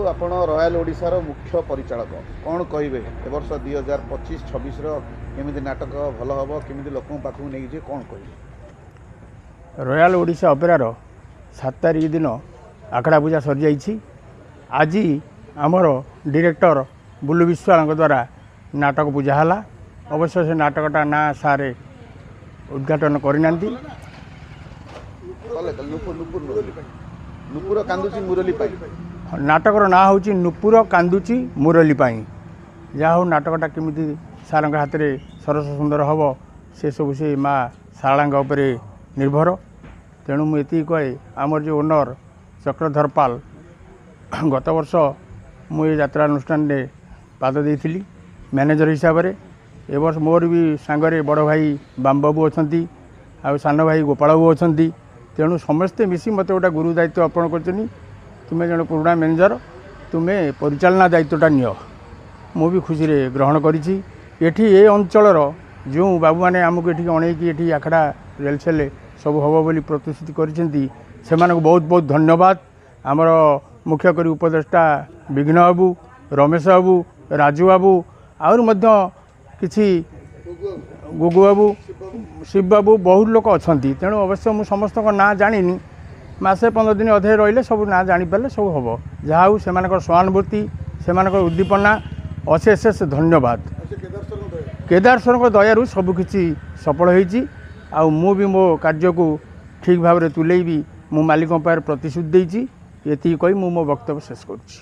आपण रॉयल ओडिशार मुख्य परिचालक कौन कहे ए वर्ष 2025-26 केमी नाटक भल हम केमी लोक पाक नहीं कौन कहे। रॉयल ओडिशा अपेरार 7 तारिख दिन आखड़ा पूजा सरी जाइए। आज आमर डायरेक्टर बुलु विश्वाल द्वारा नाटक पूजा है। अवश्य से नाटकटा ना सारे उद्घाटन करना नुपुर कांदुची मुरली पाई नाटकर ना हूँ नुपुर कांदुची मुरली पाई। जहाँ हूँ नाटकटा केमी सार हाथ में सरस सुंदर हम से सब से माँ शारला निर्भर। तेणु मुझे कहे आमर जो ओनर चक्रधर पाल गत वर्ष मुझे यात्रा अनुष्ठान में पाद देती मैनेजर हिसाब से। ए वर्ष मोर भी सांगरे बड़ भाई बामबाबू अच्छा आ सान भाई गोपाल बाबू अच्छा। तेणु समस्ते मिसी मत गोटे गुरु दायित्व अर्पण कर तुम्हें जन पुराणा मैनेजर तुम्हें परिचालना दायित्वटा नियो। मु भी खुशी रे ग्रहण करी। ये अंचलर जो बाबू मैंने आमको ये अणैकी ये आखड़ा रेलसेल सब हम बोली प्रतिश्रुति कर बहुत बहुत धन्यवाद। आमर मुख्य करी उपदेष्टा विघ्न बाबू, रमेश बाबू, राजू बाबू आहुरी मध्य किछि गुगु बाबू, शिव बाबू बहुत लोक अच्छा। तेणु अवश्य मुझे समस्त ना जानी मसे 15 दिन अधे रही सब ना जापारे सब हम जहाँ से सहानुभूति से उद्दीपना अशेष धन्यवाद। केदारेश्वर दयारू सबकि सफल होती। भी मो कार्य को ठीक भाव में तुलेबी मो मालिक पाखे प्रतिश्रुति देती। ये कही मो वक्तव्य शेष करुँच।